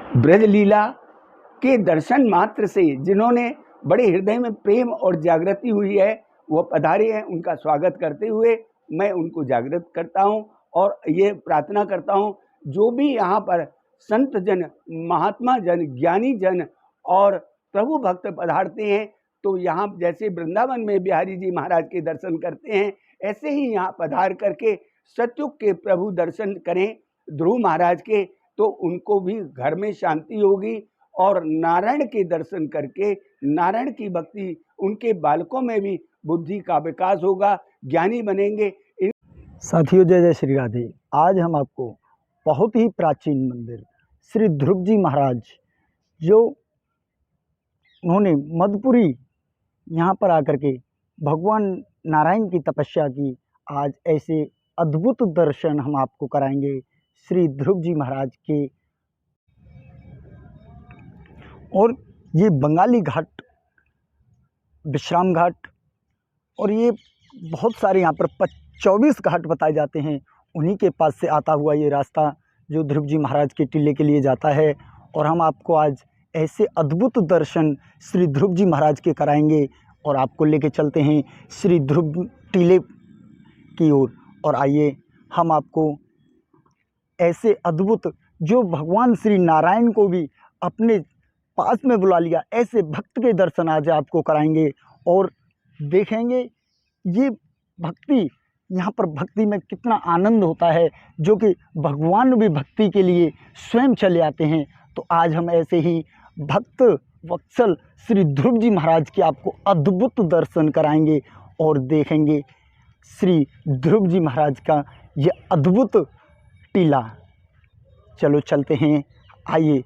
ब्रजलीला के दर्शन मात्र से जिन्होंने बड़े हृदय में प्रेम और जागृति हुई है वो पधारे हैं। उनका स्वागत करते हुए मैं उनको जागृत करता हूँ और ये प्रार्थना करता हूँ जो भी यहाँ पर संत जन, महात्मा जन, ज्ञानी जन और प्रभु भक्त पधारते हैं तो यहाँ जैसे वृंदावन में बिहारी जी महाराज के दर्शन करते हैं ऐसे ही यहाँ पधार करके सतयुग के प्रभु दर्शन करें ध्रुव महाराज के, तो उनको भी घर में शांति होगी और नारायण के दर्शन करके नारायण की भक्ति उनके बालकों में भी बुद्धि का विकास होगा, ज्ञानी बनेंगे। साथियों जय जय श्री राधे। आज हम आपको बहुत ही प्राचीन मंदिर श्री ध्रुव जी महाराज जो उन्होंने मधुपुरी यहाँ पर आकर के भगवान नारायण की तपस्या की, आज ऐसे अद्भुत दर्शन हम आपको कराएंगे श्री ध्रुव जी महाराज के। और ये बंगाली घाट, विश्राम घाट और ये बहुत सारे यहाँ पर 24 घाट बताए जाते हैं, उन्हीं के पास से आता हुआ ये रास्ता जो ध्रुव जी महाराज के टीले के लिए जाता है। और हम आपको आज ऐसे अद्भुत दर्शन श्री ध्रुव जी महाराज के कराएंगे और आपको लेके चलते हैं श्री ध्रुव टीले की ओर। और आइए हम आपको ऐसे अद्भुत जो भगवान श्री नारायण को भी अपने पास में बुला लिया, ऐसे भक्त के दर्शन आज आपको कराएंगे और देखेंगे ये भक्ति, यहाँ पर भक्ति में कितना आनंद होता है, जो कि भगवान भी भक्ति के लिए स्वयं चले आते हैं। तो आज हम ऐसे ही भक्त वत्सल श्री ध्रुव जी महाराज के आपको अद्भुत दर्शन कराएंगे और देखेंगे श्री ध्रुव जी महाराज का ये अद्भुत टीला। चलो चलते हैं, आइए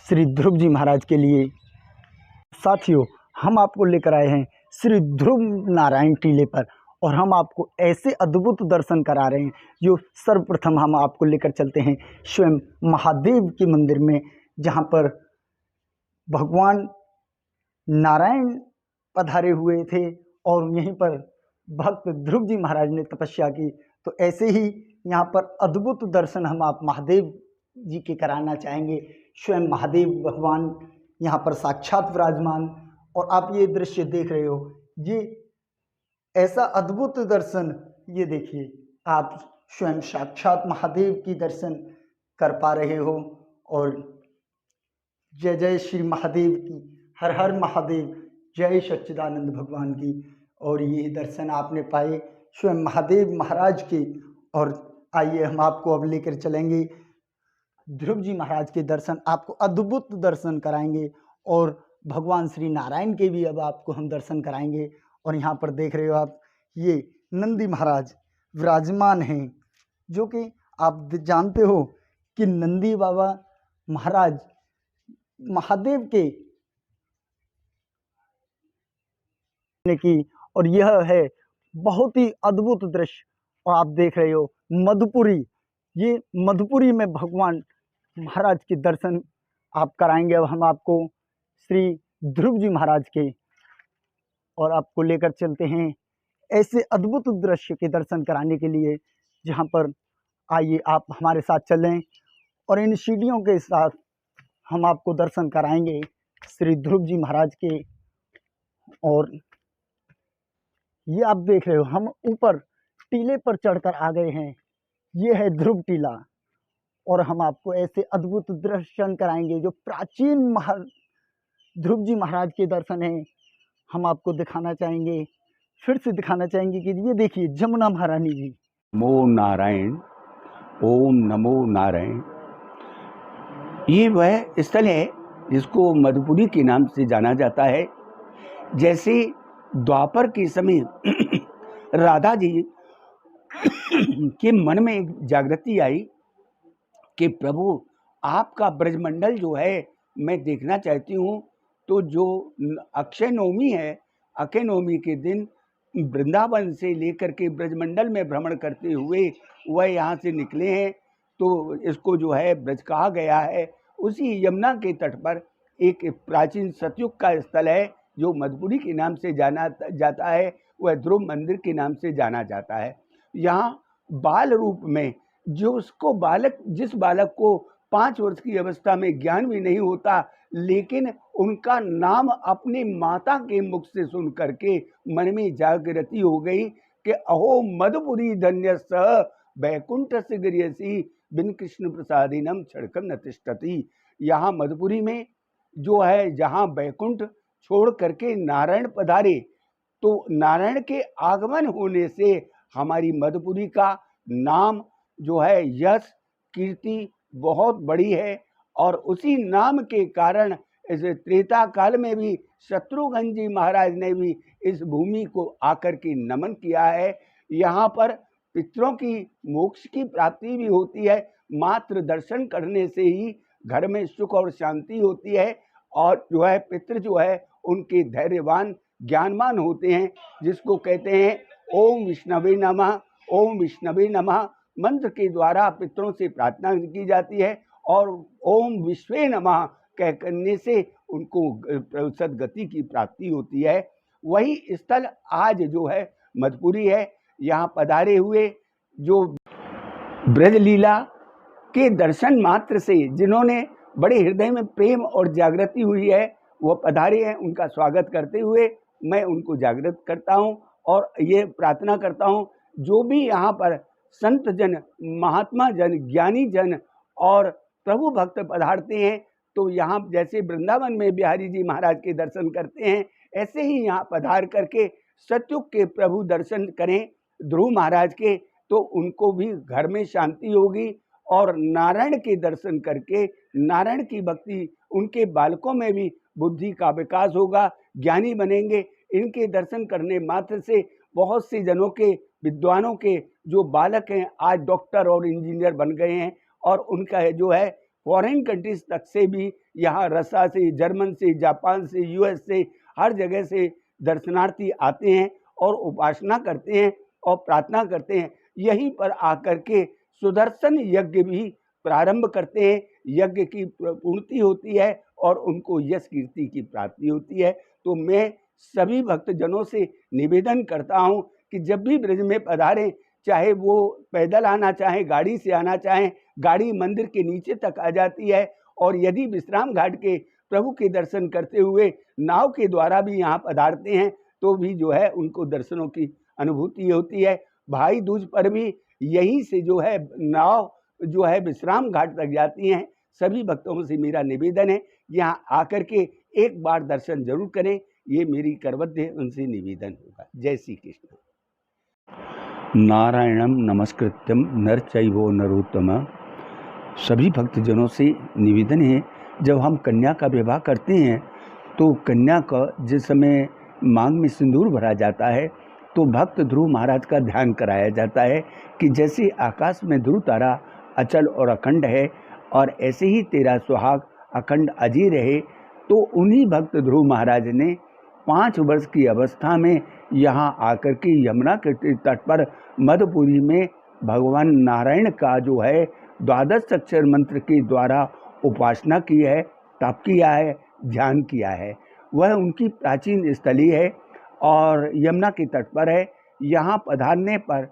श्री ध्रुव जी महाराज के लिए। साथियों हम आपको लेकर आए हैं श्री ध्रुव नारायण टीले पर और हम आपको ऐसे अद्भुत दर्शन करा रहे हैं जो सर्वप्रथम हम आपको लेकर चलते हैं स्वयं महादेव के मंदिर में, जहाँ पर भगवान नारायण पधारे हुए थे और यहीं पर भक्त ध्रुव जी महाराज ने तपस्या की। तो ऐसे ही यहाँ पर अद्भुत दर्शन हम आप महादेव जी के कराना चाहेंगे। स्वयं महादेव भगवान यहाँ पर साक्षात विराजमान, और आप ये दृश्य देख रहे हो, ये ऐसा अद्भुत दर्शन, ये देखिए आप स्वयं साक्षात महादेव की दर्शन कर पा रहे हो। और जय जय श्री महादेव की, हर हर महादेव, जय सच्चिदानंद भगवान की। और ये दर्शन आपने पाए स्वयं महादेव महाराज के। और आइए हम आपको अब लेकर चलेंगे ध्रुव जी महाराज के दर्शन, आपको अद्भुत दर्शन कराएंगे और भगवान श्री नारायण के भी अब आपको हम दर्शन कराएंगे। और यहाँ पर देख रहे हो आप, ये नंदी महाराज विराजमान हैं, जो कि आप जानते हो कि नंदी बाबा महाराज महादेव के की। और यह है बहुत ही अद्भुत दृश्य। और आप देख रहे हो मधुपुरी, ये मधुपुरी में भगवान महाराज के दर्शन आप कराएंगे अब हम आपको श्री ध्रुव जी महाराज के। और आपको लेकर चलते हैं ऐसे अद्भुत दृश्य के दर्शन कराने के लिए, जहाँ पर आइए आप हमारे साथ चलें और इन सीढ़ियों के साथ हम आपको दर्शन कराएंगे श्री ध्रुव जी महाराज के। और ये आप देख रहे हो, हम ऊपर टीले पर चढ़कर आ गए हैं, ये है ध्रुव टीला। और हम आपको ऐसे अद्भुत दर्शन कराएंगे जो प्राचीन ध्रुव जी महाराज के दर्शन हैं, हम आपको दिखाना चाहेंगे, फिर से दिखाना चाहेंगे कि ये देखिए जमुना महारानी जी। नमो नारायण, ओम नमो नारायण। ये वह स्थल है जिसको मधुपुरी के नाम से जाना जाता है। जैसे द्वापर के समय राधा जी के मन में एक जागृति आई कि प्रभु आपका ब्रजमंडल जो है मैं देखना चाहती हूँ। तो जो अक्षय नवमी है, अक्षय नवमी के दिन वृंदावन से लेकर के ब्रजमंडल में भ्रमण करते हुए वह यहाँ से निकले हैं। तो इसको जो है ब्रज कहा गया है। उसी यमुना के तट पर एक प्राचीन सतयुग का स्थल है जो मधुपुरी के नाम से जाना जाता है, वह ध्रुव मंदिर के नाम से जाना जाता है। यहाँ बाल रूप में जिस बालक को 5 वर्ष की अवस्था में ज्ञान भी नहीं होता, लेकिन उनका नाम अपनी माता के मुख से सुन करके मन में जागृति हो गई कि अहो मधुपुरी धन्यस वैकुंठ से गिरियसी बिन कृष्ण प्रसादिनम क्षणकम न तिष्ठति। यहाँ मधुपुरी में जो है, जहाँ वैकुंठ छोड़ करके नारायण पधारे, तो नारायण के आगमन होने से हमारी मधुपुरी का नाम जो है, यश कीर्ति बहुत बड़ी है। और उसी नाम के कारण इस त्रेता काल में भी शत्रुघ्न जी महाराज ने भी इस भूमि को आकर के नमन किया है। यहाँ पर पितरों की मोक्ष की प्राप्ति भी होती है। मात्र दर्शन करने से ही घर में सुख और शांति होती है। और जो है, पितृ जो है उनके धैर्यवान ज्ञानवान होते हैं, जिसको कहते हैं ओम विष्णवे नमः, ओम विष्णवे नमः मंत्र के द्वारा पितरों से प्रार्थना की जाती है। और ओम विश्वे नमः कह करने से उनको सदगति की प्राप्ति होती है। वही स्थल आज जो है मधुपुरी है। यहाँ पधारे हुए जो ब्रजलीला के दर्शन मात्र से जिन्होंने बड़े हृदय में प्रेम और जागृति हुई है, वो पधारे हैं। उनका स्वागत करते हुए मैं उनको जागृत करता हूँ और ये प्रार्थना करता हूँ, जो भी यहाँ पर संत जन, महात्मा जन, ज्ञानी जन और प्रभु भक्त पधारते हैं, तो यहाँ जैसे वृंदावन में बिहारी जी महाराज के दर्शन करते हैं, ऐसे ही यहाँ पधार करके सतयुग के प्रभु दर्शन करें ध्रुव महाराज के, तो उनको भी घर में शांति होगी। और नारायण के दर्शन करके नारायण की भक्ति, उनके बालकों में भी बुद्धि का विकास होगा, ज्ञानी बनेंगे। इनके दर्शन करने मात्र से बहुत से जनों के, विद्वानों के जो बालक हैं, आज डॉक्टर और इंजीनियर बन गए हैं। और उनका जो है फॉरेन कंट्रीज तक से भी यहाँ रसा से, जर्मन से, जापान से, यूएस से, हर जगह से दर्शनार्थी आते हैं और उपासना करते हैं और प्रार्थना करते हैं। यहीं पर आकर के सुदर्शन यज्ञ भी प्रारंभ करते हैं। यज्ञ की पूर्ति होती है और उनको यश कीर्ति की प्राप्ति होती है। तो मैं सभी भक्तजनों से निवेदन करता हूँ कि जब भी ब्रज में पधारें, चाहे वो पैदल आना चाहें, गाड़ी से आना चाहें, गाड़ी मंदिर के नीचे तक आ जाती है। और यदि विश्राम घाट के प्रभु के दर्शन करते हुए नाव के द्वारा भी यहाँ पधारते हैं, तो भी जो है उनको दर्शनों की अनुभूति होती है। भाई दूज पर भी यहीं से जो है नाव जो है विश्राम घाट तक जाती हैं। सभी भक्तों से मेरा निवेदन है, यहाँ आकर के एक बार दर्शन जरूर करें, ये मेरी करवध्य उनसे निवेदन होगा। जय श्री कृष्ण। नारायणम नमस्कृत्यम नर चैवो नरोत्तम। सभी भक्तजनों से निवेदन है, जब हम कन्या का विवाह करते हैं तो कन्या का जिस समय मांग में सिंदूर भरा जाता है, तो भक्त ध्रुव महाराज का ध्यान कराया जाता है कि जैसे आकाश में ध्रुव तारा अचल और अखंड है, और ऐसे ही तेरा सुहाग अखंड अजीर रहे। तो उन्हीं भक्त ध्रुव महाराज ने 5 वर्ष की अवस्था में यहाँ आकर के यमुना के तट पर मधुपुरी में भगवान नारायण का जो है 12 अक्षर मंत्र के द्वारा उपासना की है, तप किया है, ध्यान किया है। वह उनकी प्राचीन स्थली है और यमुना के तट पर है। यहाँ पधारने पर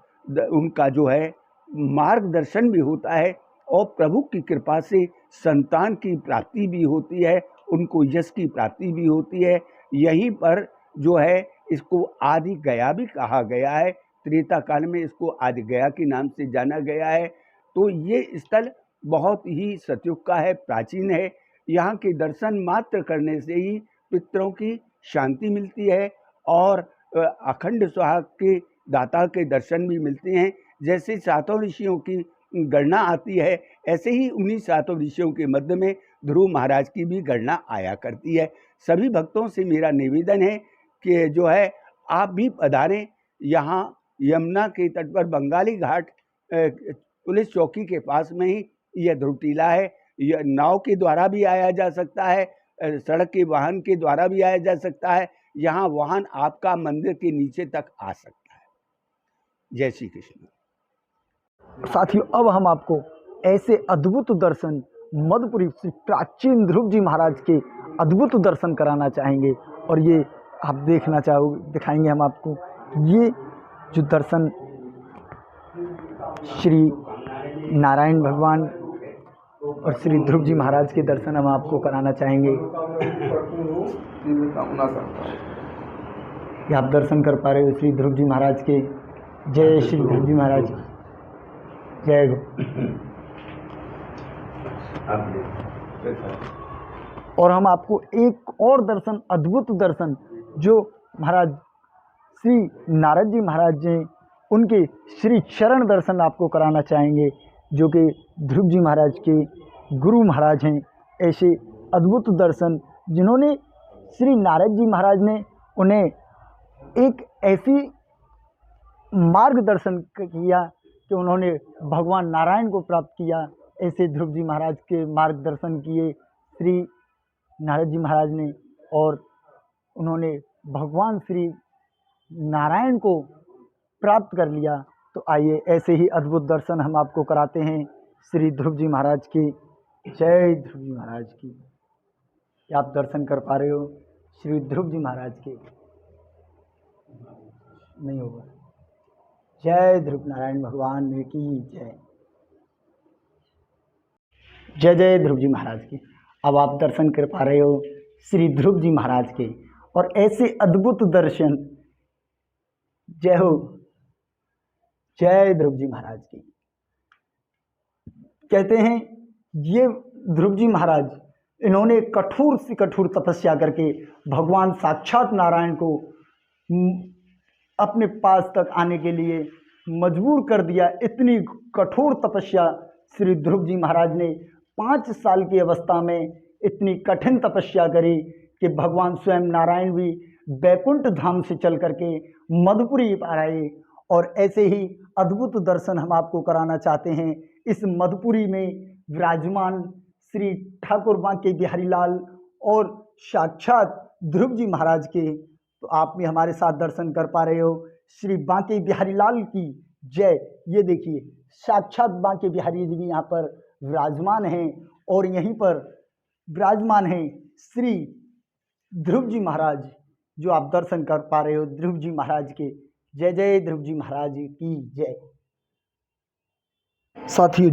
उनका जो है मार्गदर्शन भी होता है और प्रभु की कृपा से संतान की प्राप्ति भी होती है, उनको यश की प्राप्ति भी होती है। यहीं पर जो है इसको आदि गया भी कहा गया है। त्रेता काल में इसको आदि गया के नाम से जाना गया है। तो ये स्थल बहुत ही सतयुग का है, प्राचीन है। यहाँ के दर्शन मात्र करने से ही पितरों की शांति मिलती है और अखंड सुहाग के दाता के दर्शन भी मिलते हैं। जैसे 7 ऋषियों की गणना आती है, ऐसे ही उन्हीं 7 ऋषियों के मध्य में ध्रुव महाराज की भी गणना आया करती है। सभी भक्तों से मेरा निवेदन है कि जो है आप भी पधारें। यहाँ यमुना के तट पर बंगाली घाट पुलिस चौकी के पास में ही यह ध्रुव टीला है। यह नाव के द्वारा भी आया जा सकता है, सड़क के वाहन के द्वारा भी आया जा सकता है। यहाँ वाहन आपका मंदिर के नीचे तक आ सकता है। जय श्री कृष्ण। साथियों, अब हम आपको ऐसे अद्भुत दर्शन मधुपुरी से प्राचीन ध्रुव जी महाराज के अद्भुत दर्शन कराना चाहेंगे। और ये आप देखना चाहोगे, दिखाएंगे हम आपको ये जो दर्शन श्री नारायण भगवान और श्री ध्रुव जी महाराज के दर्शन हम आपको कराना चाहेंगे। ये आप दर्शन कर पा रहे हो श्री ध्रुव जी महाराज के। जय श्री ध्रुव जी महाराज, जय गुरु। और हम आपको एक और दर्शन, अद्भुत दर्शन, जो महाराज श्री नारद जी महाराज जी, उनके श्री चरण दर्शन आपको कराना चाहेंगे, जो कि ध्रुव जी महाराज के गुरु महाराज हैं। ऐसे अद्भुत दर्शन जिन्होंने, श्री नारद जी महाराज ने उन्हें एक ऐसी मार्गदर्शन किया कि उन्होंने भगवान नारायण को प्राप्त किया। ऐसे ध्रुव जी महाराज के मार्गदर्शन किए श्री नारद जी महाराज ने, और उन्होंने भगवान श्री नारायण को प्राप्त कर लिया। तो आइए ऐसे ही अद्भुत दर्शन हम आपको कराते हैं श्री ध्रुव जी महाराज की। जय ध्रुव जी महाराज की। आप दर्शन कर पा रहे हो श्री ध्रुव जी महाराज के। नहीं होगा। जय ध्रुव नारायण भगवान की जय। जय जय ध्रुव जी महाराज की। अब आप दर्शन कर पा रहे हो श्री ध्रुव जी महाराज के, और ऐसे अद्भुत दर्शन। जय हो, जय ध्रुव जी महाराज की। कहते हैं ये ध्रुव जी महाराज, इन्होंने कठोर से कठोर तपस्या करके भगवान साक्षात नारायण को अपने पास तक आने के लिए मजबूर कर दिया। इतनी कठोर तपस्या श्री ध्रुव जी महाराज ने 5 साल की अवस्था में इतनी कठिन तपस्या करी कि भगवान स्वयं नारायण भी बैकुंठ धाम से चल करके मधुपुरी पर आए। और ऐसे ही अद्भुत दर्शन हम आपको कराना चाहते हैं इस मधुपुरी में विराजमान श्री ठाकुर बांके बिहारी लाल और साक्षात ध्रुव जी महाराज के। तो आप भी हमारे साथ दर्शन कर पा रहे हो श्री बांके बिहारी लाल की जय। ये देखिए साक्षात बांके बिहारी जी भी यहाँ पर विराजमान हैं, और यहीं पर विराजमान हैं श्री ध्रुव जी महाराज, जो आप दर्शन कर पा रहे हो ध्रुव जी महाराज के। जय जय ध्रुव जी महाराज की जय। साथियों,